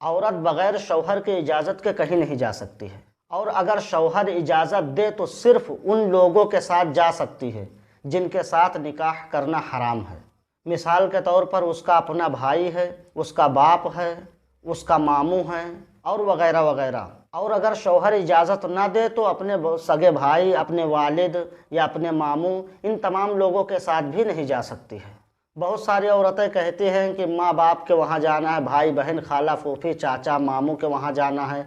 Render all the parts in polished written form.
عورت بغیر شوہر کی اجازت کے کہیں نہیں جا سکتی ہے، اور اگر شوہر اجازت دے تو صرف ان لوگوں کے ساتھ جا سکتی ہے جن کے ساتھ نکاح کرنا حرام ہے۔ مثال کے طور پر اس کا اپنا بھائی ہے، اس کا باپ ہے، اس کا ماموں ہے، اور وغیرہ وغیرہ۔ اور اگر شوہر اجازت نہ دے تو اپنے سگے بھائی، اپنے والد یا اپنے ماموں، ان تمام لوگوں کے ساتھ بھی نہیں جا سکتی ہے۔ بہت ساری عورتیں کہتی ہیں کہ ماں باپ کے وہاں جانا ہے، بھائی بہن، خالہ پھوپھی چاچا ماموں کے وہاں جانا ہے،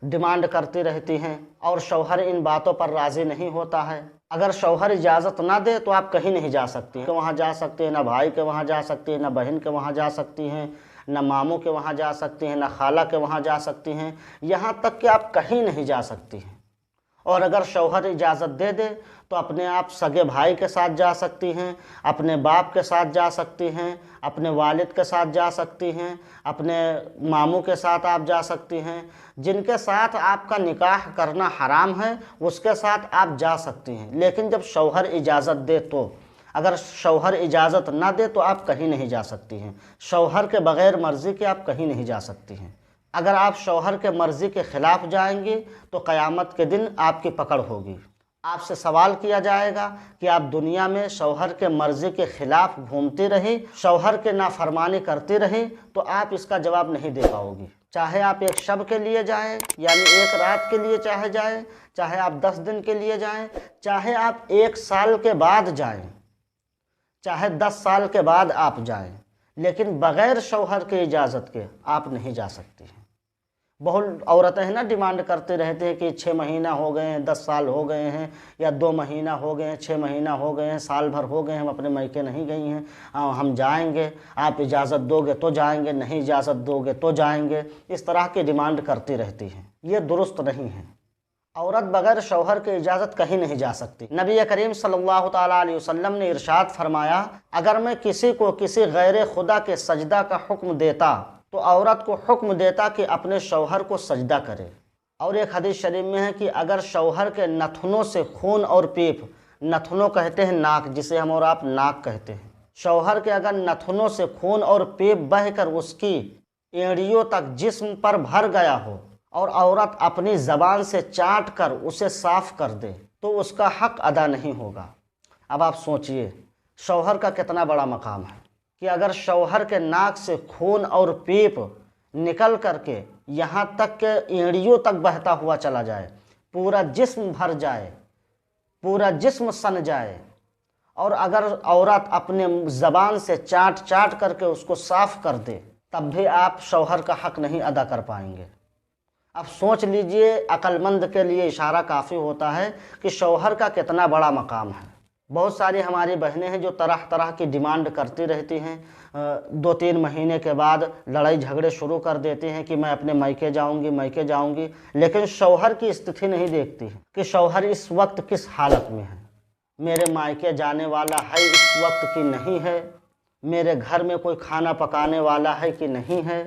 ڈیمانڈ کرتی رہتی ہیں، اور شوہر ان باتوں پر راضی نہیں ہوتا ہے۔ اگر شوہر اجازت نہ دے تو آپ کہیں نہیں جا سکتی ہیں، وہاں جا سکتی ہیں، نہ بھائی کے وہاں جا سکتی ہیں، نہ بہن کے وہاں جا سکتی ہیں، نہ ماموں کے وہاں جا سکتی ہیں، نہ خالہ کے وہاں جا سکتی ہیں، یہاں تک کہ آپ کہیں نہیں جا سکتی ہیں۔ اور اگر شوہر اجازت دے دے تو اپنے آپ سگے بھائی کے ساتھ جا سکتی ہیں، اپنے باپ کے ساتھ جا سکتی ہیں، اپنے والد کے ساتھ جا سکتی ہیں، اپنے ماموں کے ساتھ آپ جا سکتی ہیں، جن کے ساتھ آپ کا نکاح کرنا حرام ہے اس کے ساتھ آپ جا سکتی ہیں، لیکن جب شوہر اجازت دے تو۔ اگر شوہر اجازت نہ دے تو آپ کہیں نہیں جا سکتی ہیں، شوہر کے بغیر مرضی کے آپ کہیں نہیں جا سکتی ہیں۔ اگر آپ شوہر کے مرضی کے خلاف جائیں گی تو قیامت کے دن آپ کی پکڑ ہوگی، آپ سے سوال کیا جائے گا کہ آپ دنیا میں شوہر کے مرضی کے خلاف گھومتی رہی، شوہر کے نافرمانی کرتی رہی، تو آپ اس کا جواب نہیں دے پاؤ گی۔ چاہے آپ ایک شب کے لیے جائیں، یعنی ایک رات کے لیے چاہے جائیں، چاہے آپ 10 دن کے لیے جائیں، چاہے آپ 1 سال کے بعد جائیں، چاہے 10 سال کے بعد آپ جائیں، لیکن بغیر شوہر کی اجازت کے آپ نہیں جا سکتی ہیں۔ بہت عورتیں ہیں نا ڈیمانڈ کرتے رہتے ہیں کہ 6 مہینہ ہو گئے ہیں، 10 سال ہو گئے ہیں، یا 2 مہینہ ہو گئے ہیں، 6 مہینہ ہو گئے ہیں، سال بھر ہو گئے ہیں، ہم اپنے میکے نہیں گئی ہیں، ہم جائیں گے، آپ اجازت دو گے تو جائیں گے، نہیں اجازت دو گے تو جائیں گے، اس طرح کی ڈیمانڈ کرتی رہتی ہیں۔ یہ درست نہیں ہے۔ عورت بغیر شوہر کی اجازت کہیں نہیں جا سکتی۔ نبی کریم صلی اللہ تعالیٰ علیہ وسلم نے ارشاد فرمایا، اگر میں کسی کو کسی غیر خدا کے سجدہ کا حکم دیتا تو عورت کو حکم دیتا کہ اپنے شوہر کو سجدہ کرے۔ اور ایک حدیث شریف میں ہے کہ اگر شوہر کے نتھنوں سے خون اور پیپ، نتھنوں کہتے ہیں ناک، جسے ہم اور آپ ناک کہتے ہیں، شوہر کے اگر نتھنوں سے خون اور پیپ بہہ کر اس کی اینڑیوں تک جسم پر بھر گیا ہو، اور عورت اپنی زبان سے چاٹ کر اسے صاف کر دے تو اس کا حق ادا نہیں ہوگا۔ اب آپ سوچئے شوہر کا کتنا بڑا مقام ہے کہ اگر شوہر کے ناک سے خون اور پیپ نکل کر کے یہاں تک کہ اینڑیوں تک بہتا ہوا چلا جائے، پورا جسم بھر جائے، پورا جسم سن جائے، اور اگر عورت اپنے زبان سے چاٹ چاٹ کر کے اس کو صاف کر دے، تب بھی آپ شوہر کا حق نہیں ادا کر پائیں گے۔ اب سوچ لیجئے، عقل مند کے لیے اشارہ کافی ہوتا ہے کہ شوہر کا کتنا بڑا مقام ہے۔ بہت ساری ہماری بہنیں ہیں جو طرح طرح کی ڈیمانڈ کرتی رہتی ہیں، 2-3 مہینے کے بعد لڑائی جھگڑے شروع کر دیتے ہیں کہ میں اپنے میکے جاؤں گی، میکے جاؤں گی، لیکن شوہر کی استھتی نہیں دیکھتی ہے کہ شوہر اس وقت کس حالت میں ہے، میرے مائکے جانے والا ہے اس وقت کی نہیں ہے، میرے گھر میں کوئی کھانا پکانے والا ہے کہ نہیں ہے،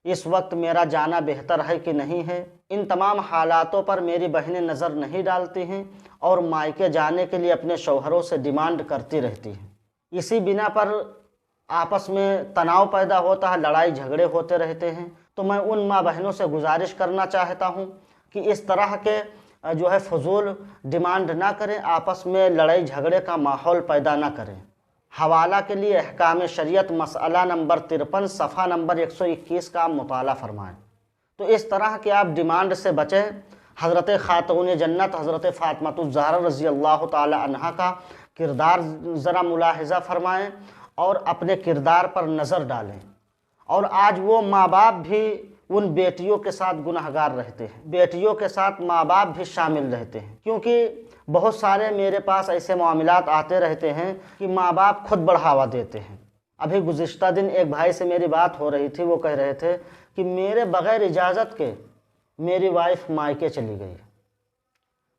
اس وقت میرا جانا بہتر ہے کہ نہیں ہے۔ ان تمام حالاتوں پر میری بہنیں نظر نہیں ڈالتی ہیں اور مائکے جانے کے لیے اپنے شوہروں سے ڈیمانڈ کرتی رہتی ہیں۔ اسی بنا پر آپس میں تناؤ پیدا ہوتا ہے، لڑائی جھگڑے ہوتے رہتے ہیں۔ تو میں ان ماں بہنوں سے گزارش کرنا چاہتا ہوں کہ اس طرح کے فضول ڈیمانڈ نہ کریں، آپس میں لڑائی جھگڑے کا ماحول پیدا نہ کریں۔ حوالہ کے لیے احکام شریعت مسئلہ نمبر 53 صفحہ نمبر 121 کا آپ مطالعہ فرمائیں۔ تو اس طرح کے آپ ڈیمانڈ سے بچیں۔ حضرت خاتون جنت حضرت فاطمہ الزہرا رضی اللہ تعالی عنہا کا کردار ذرا ملاحظہ فرمائیں اور اپنے کردار پر نظر ڈالیں۔ اور آج وہ ماں باپ بھی ان بیٹیوں کے ساتھ گنہگار رہتے ہیں، بیٹیوں کے ساتھ ماں باپ بھی شامل رہتے ہیں، کیونکہ بہت سارے میرے پاس ایسے معاملات آتے رہتے ہیں کہ ماں باپ خود بڑھاوا دیتے ہیں۔ ابھی گزشتہ دن ایک بھائی سے میری بات ہو رہی تھی، وہ کہہ رہے تھے کہ میرے بغیر اجازت کے میری وائف مائکے چلی گئی۔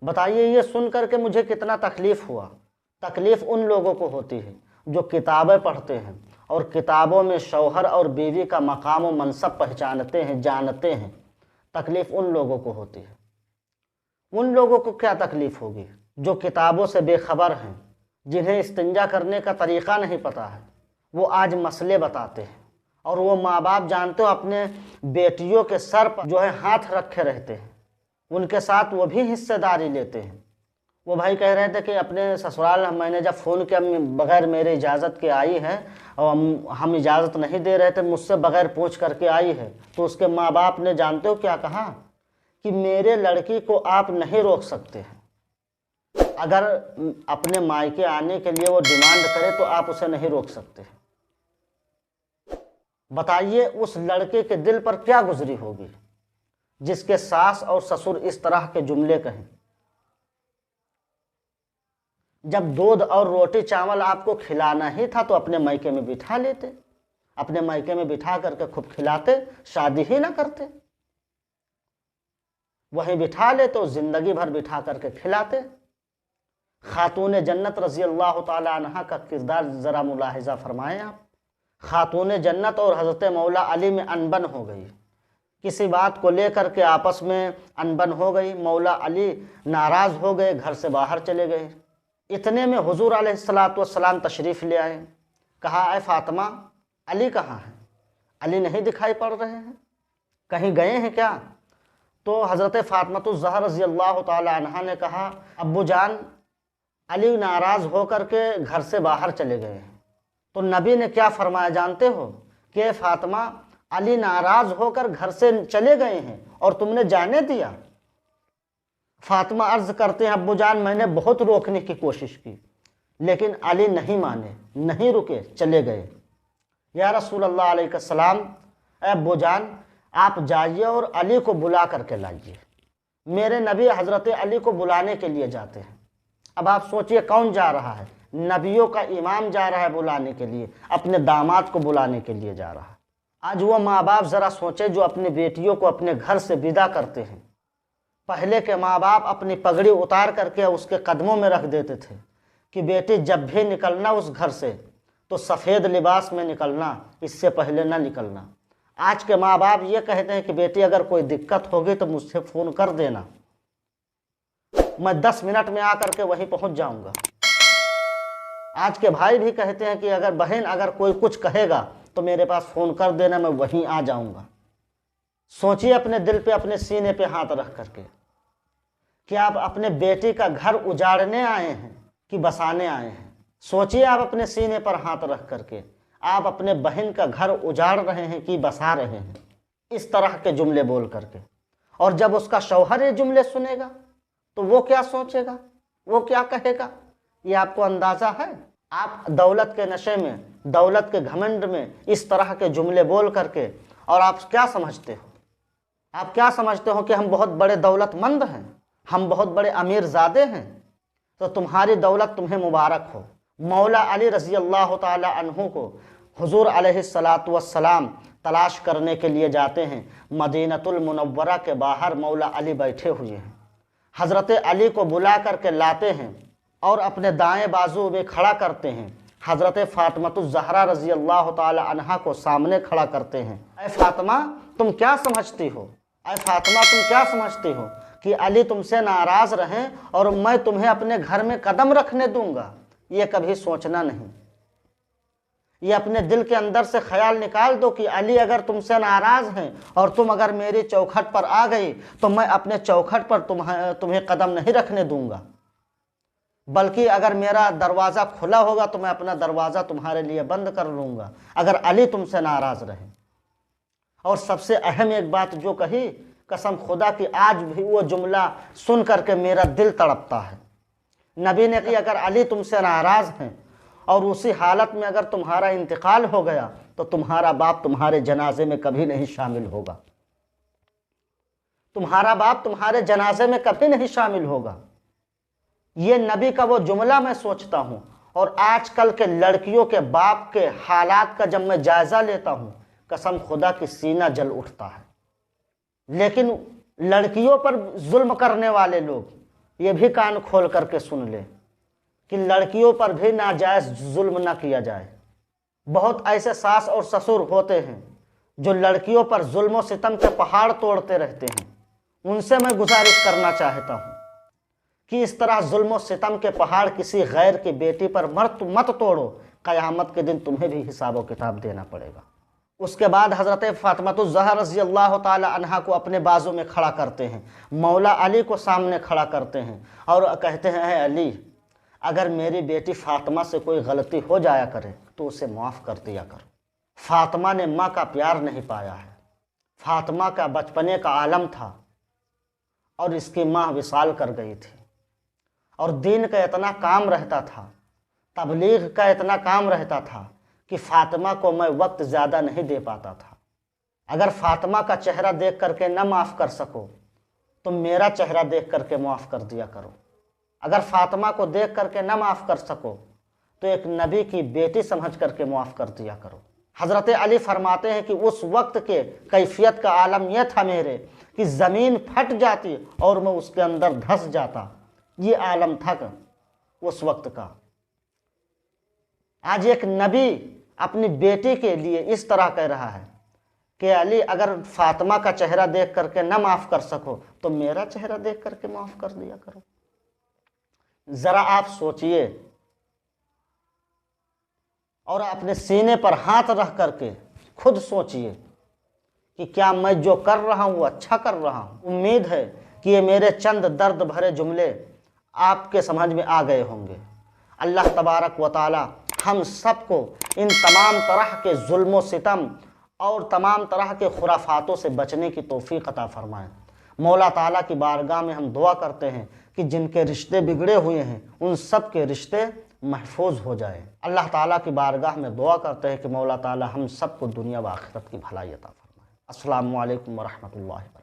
بتائیے یہ سن کر کے مجھے کتنا تکلیف ہوا۔ تکلیف ان لوگوں کو ہوتی ہے جو کتابیں پڑھتے ہیں اور کتابوں میں شوہر اور بیوی کا مقام و منصب پہچانتے ہیں، جانتے ہیں۔ تکلیف ان لوگوں کو ہوتی ہے۔ ان لوگوں کو کیا تکلیف ہوگی جو کتابوں سے بے خبر ہیں، جنہیں استنجا کرنے کا طریقہ نہیں پتہ ہے۔ وہ آج مسئلے بتاتے ہیں اور وہ ماں باپ جانتے ہو اپنے بیٹیوں کے سر پر جو ہے ہاتھ رکھے رہتے ہیں، ان کے ساتھ وہ بھی حصہ داری لیتے ہیں۔ وہ بھائی کہہ رہے تھے کہ اپنے سسرال میں نے جب فون کیا بغیر میرے اجازت کے آئی ہے، اور ہم اجازت نہیں دے رہے تھے، مجھ سے بغیر پوچھ کر کے آئی ہے، تو اس کے ماں باپ نے جانتے ہو کیا کہا کہ میرے لڑکی کو آپ نہیں روک سکتے ہیں، اگر اپنے مائکے آنے کے لیے وہ ڈیمانڈ کرے تو آپ اسے نہیں روک سکتے ہیں۔ بتائیے اس لڑکے کے دل پر کیا گزری ہوگی جس کے ساس اور سسر اس طرح کے جملے کہیں۔ جب دودھ اور روٹی چاول آپ کو کھلانا ہی تھا تو اپنے مائکے میں بٹھا لیتے، اپنے مائکے میں بٹھا کر کے خوب کھلاتے، شادی ہی نہ کرتے، وہیں بٹھا لیتے اور زندگی بھر بٹھا کر کے کھلاتے۔ خاتون جنت رضی اللہ تعالی عنہ کا کردار ذرا ملاحظہ فرمائیں آپ۔ خاتون جنت اور حضرت مولا علی میں انبن ہو گئی، کسی بات کو لے کر کے آپس میں انبن ہو گئی، مولا علی ناراض ہو گئے، گھر سے باہر چلے گئے۔ اتنے میں حضور علیہ السلام تشریف لے آئے، کہا اے فاطمہ علی کہاں ہیں؟ علی نہیں دکھائی پڑ رہے ہیں، کہیں گئے ہیں کیا؟ تو حضرت فاطمہ الزہرا رضی اللہ تعالی عنہا نے کہا ابو جان علی ناراض ہو کر کے گھر سے باہر چلے گئے ہیں۔ تو نبی نے کیا فرمایا جانتے ہو کہ فاطمہ علی ناراض ہو کر گھر سے چلے گئے ہیں اور تم نے جانے دیا؟ فاطمہ عرض کرتے ہیں ابو جان میں نے بہت روکنے کی کوشش کی لیکن علی نہیں مانے، نہیں رکے، چلے گئے۔ یا رسول اللہ علیہ السلام، اے ابو جان آپ جائیے اور علی کو بلا کر کے لائیے۔ میرے نبی حضرت علی کو بلانے کے لیے جاتے ہیں۔ اب آپ سوچئے کون جا رہا ہے؟ نبیوں کا امام جا رہا ہے بلانے کے لیے، اپنے داماد کو بلانے کے لیے جا رہا ہے۔ آج وہ ماں باپ ذرا سوچے جو اپنی بیٹیوں کو اپنے گھر سے ودا کرتے ہیں۔ پہلے کے ماں باپ اپنی پگڑی اتار کر کے اس کے قدموں میں رکھ دیتے تھے کہ بیٹی جب بھی نکلنا اس گھر سے تو سفید لباس میں نکلنا، اس سے پہلے نہ نکلنا۔ آج کے ماں باپ یہ کہتے ہیں کہ بیٹی اگر کوئی دقت ہوگی تو مجھ سے فون کر دینا، میں 10 منٹ میں آ کر کے وہیں پہنچ جاؤں گا۔ آج کے بھائی بھی کہتے ہیں کہ اگر بہن اگر کوئی کچھ کہے گا تو میرے پاس فون کر دینا، میں وہیں آ جاؤں گا۔ سوچئے اپنے دل پہ، اپنے سینے پہ ہاتھ رکھ کر کے کہ آپ اپنے بیٹی کا گھر اجاڑنے آئے ہیں کہ بسانے آئے ہیں؟ سوچئے آپ اپنے سینے پر ہاتھ رکھ کر کے آپ اپنے بہن کا گھر اجاڑ رہے ہیں کہ بسا رہے ہیں، اس طرح کے جملے بول کر کے۔ اور جب اس کا شوہر یہ جملے سنے گا تو وہ کیا سوچے گا، وہ کیا کہے گا؟ یہ آپ کو اندازہ ہے؟ آپ دولت کے نشے میں، دولت کے گھمنڈ میں اس طرح کے جملے بول کر کے، اور آپ کیا سمجھتے ہو؟ آپ کیا سمجھتے ہو کہ ہم بہت بڑے دولت مند ہیں، ہم بہت بڑے امیر زادے ہیں؟ تو تمہاری دولت تمہیں مبارک ہو۔ مولا علی رضی اللہ تعالی عنہ کو حضور علیہ السلام تلاش کرنے کے لیے جاتے ہیں۔ مدینۃ المنورہ کے باہر مولا علی بیٹھے ہوئے ہیں، حضرت علی کو بلا کر کے لاتے ہیں اور اپنے دائیں بازو میں کھڑا کرتے ہیں۔ حضرت فاطمہ الزہرا رضی اللہ تعالی عنہا کو سامنے کھڑا کرتے ہیں۔ اے فاطمہ تم کیا سمجھتی ہو؟ اے فاطمہ تم کیا سمجھتی ہو کہ علی تم سے ناراض رہیں اور میں تمہیں اپنے گھر میں قدم رکھنے دوں گا؟ یہ کبھی سوچنا نہیں۔ یہ اپنے دل کے اندر سے خیال نکال دو کہ علی اگر تم سے ناراض ہیں اور تم اگر میری چوکھٹ پر آ گئی تو میں اپنے چوکھٹ پر تمہیں قدم نہیں رکھنے دوں گا، بلکہ اگر میرا دروازہ کھلا ہوگا تو میں اپنا دروازہ تمہارے لیے بند کر لوں گا اگر علی تم سے ناراض رہے۔ اور سب سے اہم ایک بات جو کہی، قسم خدا کی آج بھی وہ جملہ سن کر کے میرا دل تڑپتا ہے۔ نبی نے کہا اگر علی تم سے ناراض ہیں اور اسی حالت میں اگر تمہارا انتقال ہو گیا تو تمہارا باپ تمہارے جنازے میں کبھی نہیں شامل ہوگا، تمہارا باپ تمہارے جنازے میں کبھی نہیں شامل ہوگا۔ یہ نبی کا وہ جملہ میں سوچتا ہوں، اور آج کل کے لڑکیوں کے باپ کے حالات کا جب میں جائزہ لیتا ہوں قسم خدا کی سینہ جل اٹھتا ہے۔ لیکن لڑکیوں پر ظلم کرنے والے لوگ یہ بھی کان کھول کر کے سن لیں کہ لڑکیوں پر بھی ناجائز ظلم نہ کیا جائے۔ بہت ایسے ساس اور سسر ہوتے ہیں جو لڑکیوں پر ظلم و ستم کے پہاڑ توڑتے رہتے ہیں۔ ان سے میں گزارش کرنا چاہتا ہوں کہ اس طرح ظلم و ستم کے پہاڑ کسی غیر کی بیٹی پر مت توڑو، قیامت کے دن تمہیں بھی حساب و کتاب دینا پڑے گا۔ اس کے بعد حضرت فاطمہ الزہرا رضی اللہ تعالی عنہا کو اپنے بازو میں کھڑا کرتے ہیں، مولا علی کو سامنے کھڑا کرتے ہیں اور کہتے ہیں اے علی، اگر میری بیٹی فاطمہ سے کوئی غلطی ہو جایا کرے تو اسے معاف کر دیا کرو۔ فاطمہ نے ماں کا پیار نہیں پایا ہے، فاطمہ کا بچپنے کا عالم تھا اور اس کی ماں وصال کر گئی تھی، اور دین کا اتنا کام رہتا تھا، تبلیغ کا اتنا کام رہتا تھا کہ فاطمہ کو میں وقت زیادہ نہیں دے پاتا تھا۔ اگر فاطمہ کا چہرہ دیکھ کر کے نہ معاف کر سکو تو میرا چہرہ دیکھ کر کے معاف کر دیا کرو۔ اگر فاطمہ کو دیکھ کر کے نہ معاف کر سکو تو ایک نبی کی بیٹی سمجھ کر کے معاف کر دیا کرو۔ حضرت علی فرماتے ہیں کہ اس وقت کے کیفیت کا عالم یہ تھا میرے کہ زمین پھٹ جاتی اور میں اس کے اندر دھس جاتا، یہ عالم تھا اس وقت کا۔ آج ایک نبی اپنی بیٹی کے لیے اس طرح کہہ رہا ہے کہ علی، اگر فاطمہ کا چہرہ دیکھ کر کے نہ معاف کر سکو تو میرا چہرہ دیکھ کر کے معاف کر دیا کرو۔ ذرا آپ سوچئے اور اپنے سینے پر ہاتھ رکھ کر کے خود سوچئے کہ کیا میں جو کر رہا ہوں وہ اچھا کر رہا ہوں۔ امید ہے کہ یہ میرے چند درد بھرے جملے آپ کے سمجھ میں آ گئے ہوں گے۔ اللہ تبارک و تعالی ہم سب کو ان تمام طرح کے ظلم و ستم اور تمام طرح کے خرافاتوں سے بچنے کی توفیق عطا فرمائے۔ مولا تعالیٰ کی بارگاہ میں ہم دعا کرتے ہیں کہ جن کے رشتے بگڑے ہوئے ہیں ان سب کے رشتے محفوظ ہو جائیں۔ اللہ تعالیٰ کی بارگاہ میں دعا کرتے ہیں کہ مولا تعالیٰ ہم سب کو دنیا و آخرت کی بھلائی عطا فرمائے۔ السلام علیکم ورحمۃ اللہ وبرکاتہ۔